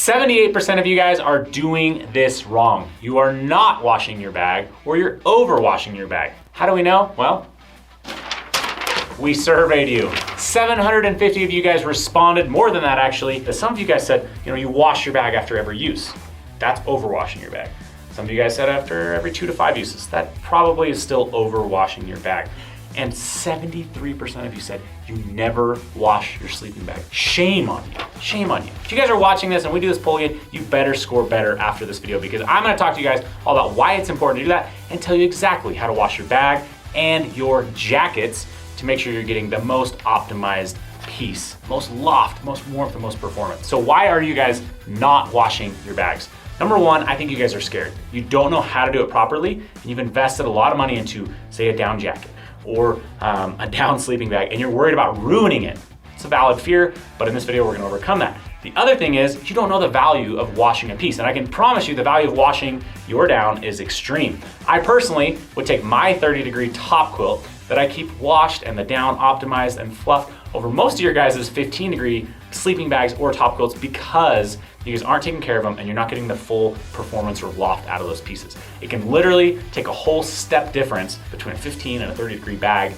78% of you guys are doing this wrong. You are not washing your bag, or you're over washing your bag. How do we know? Well, we surveyed you. 750 of you guys responded, more than that actually, that some of you guys said, you wash your bag after every use. That's overwashing your bag. Some of you guys said after every 2 to 5 uses. That probably is still overwashing your bag. And 73% of you said you never wash your sleeping bag. Shame on you, shame on you. If you guys are watching this and we do this poll again, you better score better after this video, because I'm gonna talk to you guys all about why it's important to do that and tell you exactly how to wash your bag and your jackets to make sure you're getting the most optimized piece, most loft, most warmth, and most performance. So why are you guys not washing your bags? Number one, I think you guys are scared. You don't know how to do it properly, and you've invested a lot of money into, say, a down jacket or a down sleeping bag, and you're worried about ruining it. It's a valid fear, but in this video, we're gonna overcome that. The other thing is, you don't know the value of washing a piece, and I can promise you the value of washing your down is extreme. I personally would take my 30-degree top quilt that I keep washed and the down optimized and fluffed over most of your guys' 15-degree sleeping bags or top quilts, because you guys aren't taking care of them and you're not getting the full performance or loft out of those pieces. It can literally take a whole step difference between a 15 and a 30-degree bag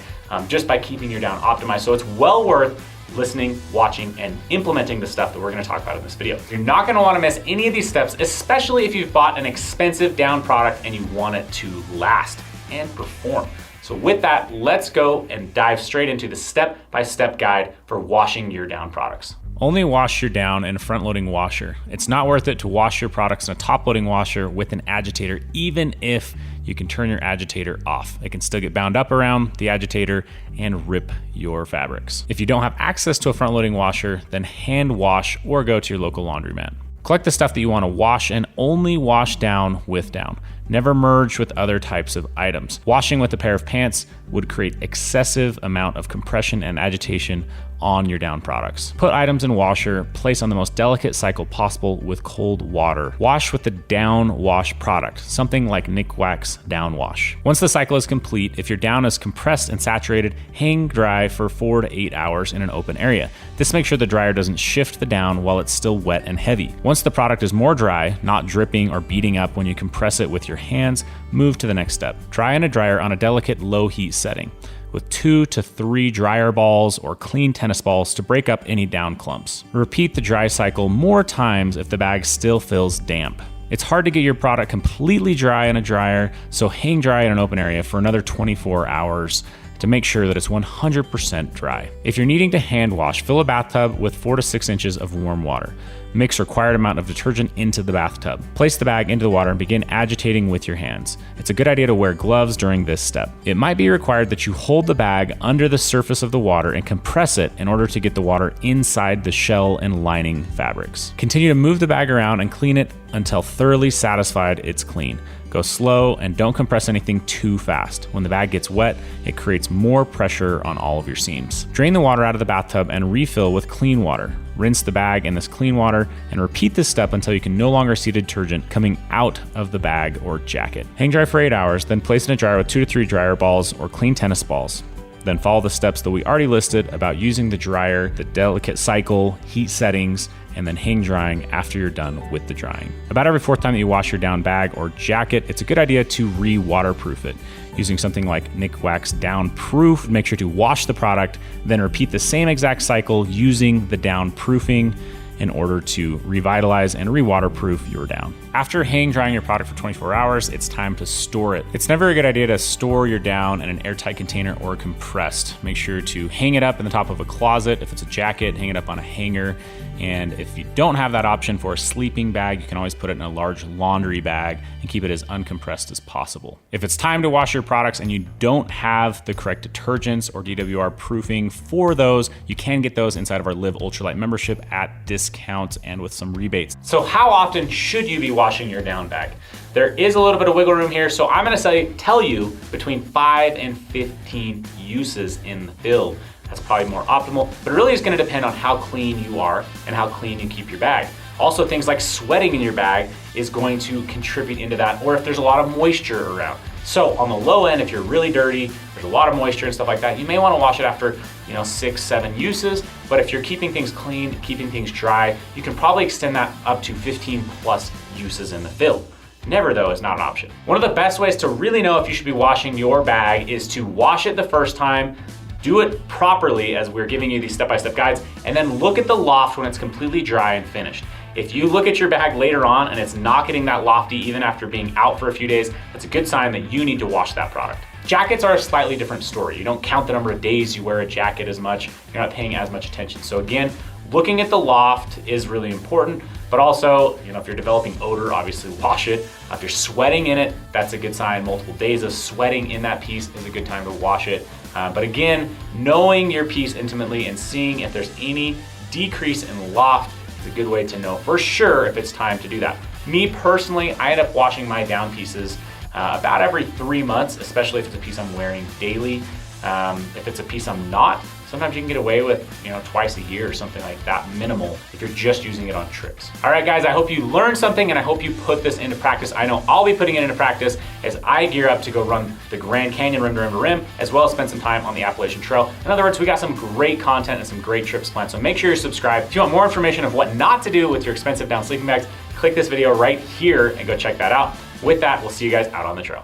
just by keeping your down optimized. So it's well worth listening, watching, and implementing the stuff that we're gonna talk about in this video. You're not gonna wanna miss any of these steps, especially if you've bought an expensive down product and you want it to last and perform. So with that, let's go and dive straight into the step-by-step guide for washing your down products. Only wash your down in a front-loading washer. It's not worth it to wash your products in a top-loading washer with an agitator, even if you can turn your agitator off. It can still get bound up around the agitator and rip your fabrics. If you don't have access to a front-loading washer, then hand wash or go to your local laundromat. Collect the stuff that you want to wash and only wash down with down. Never merge with other types of items. Washing with a pair of pants would create excessive amount of compression and agitation on your down products. Put items in washer, place on the most delicate cycle possible with cold water. Wash with the down wash product, something like Nick Wax Down Wash. Once the cycle is complete, if your down is compressed and saturated, hang dry for 4 to 8 hours in an open area. This makes sure the dryer doesn't shift the down while it's still wet and heavy. Once the product is more dry, not dripping or beating up when you compress it with your hands, move to the next step. Dry in a dryer on a delicate low heat setting with 2 to 3 dryer balls or clean tennis balls to break up any down clumps. Repeat the dry cycle more times if the bag still feels damp. It's hard to get your product completely dry in a dryer, so hang dry in an open area for another 24 hours to make sure that it's 100% dry. If you're needing to hand wash, fill a bathtub with 4 to 6 inches of warm water. Mix required amount of detergent into the bathtub. Place the bag into the water and begin agitating with your hands. It's a good idea to wear gloves during this step. It might be required that you hold the bag under the surface of the water and compress it in order to get the water inside the shell and lining fabrics. Continue to move the bag around and clean it until thoroughly satisfied it's clean. Go slow and don't compress anything too fast. When the bag gets wet, it creates more pressure on all of your seams. Drain the water out of the bathtub and refill with clean water. Rinse the bag in this clean water and repeat this step until you can no longer see detergent coming out of the bag or jacket. Hang dry for 8 hours, then place in a dryer with 2 to 3 dryer balls or clean tennis balls. Then follow the steps that we already listed about using the dryer, the delicate cycle, heat settings, and then hang drying after you're done with the drying. About every 4th time that you wash your down bag or jacket, it's a good idea to re-waterproof it. Using something like Nick Wax Down Proof, make sure to wash the product, then repeat the same exact cycle using the down proofing in order to revitalize and re-waterproof your down. After hang drying your product for 24 hours, it's time to store it. It's never a good idea to store your down in an airtight container or compressed. Make sure to hang it up in the top of a closet. If it's a jacket, hang it up on a hanger. And if you don't have that option for a sleeping bag, you can always put it in a large laundry bag and keep it as uncompressed as possible. If it's time to wash your products and you don't have the correct detergents or DWR proofing for those, you can get those inside of our Live Ultralight membership at discounts and with some rebates. So how often should you be washing your down bag? There is a little bit of wiggle room here, so I'm gonna tell you between 5 and 15 uses in the field. That's probably more optimal, but it really is gonna depend on how clean you are and how clean you keep your bag. Also, things like sweating in your bag is going to contribute into that, or if there's a lot of moisture around. So on the low end, if you're really dirty, there's a lot of moisture and stuff like that, you may wanna wash it after 6, 7 uses. but if you're keeping things clean, keeping things dry, you can probably extend that up to 15 plus uses in the field. Never, though, is not an option. One of the best ways to really know if you should be washing your bag is to wash it the first time, do it properly as we're giving you these step-by-step guides, and then look at the loft when it's completely dry and finished. If you look at your bag later on and it's not getting that lofty even after being out for a few days, that's a good sign that you need to wash that product. Jackets are a slightly different story. You don't count the number of days you wear a jacket as much. You're not paying as much attention. So again, looking at the loft is really important, but also, if you're developing odor, obviously wash it. If you're sweating in it, that's a good sign. Multiple days of sweating in that piece is a good time to wash it. But again, knowing your piece intimately and seeing if there's any decrease in loft is a good way to know for sure if it's time to do that. Me personally, I end up washing my down pieces about every 3 months, especially if it's a piece I'm wearing daily. If it's a piece I'm not, sometimes you can get away with, twice a year or something like that, minimal, if you're just using it on trips. All right, guys, I hope you learned something and I hope you put this into practice. I know I'll be putting it into practice as I gear up to go run the Grand Canyon rim to rim to rim, as well as spend some time on the Appalachian Trail. In other words, we got some great content and some great trips planned, so make sure you're subscribed. If you want more information of what not to do with your expensive down sleeping bags, click this video right here and go check that out. With that, we'll see you guys out on the trail.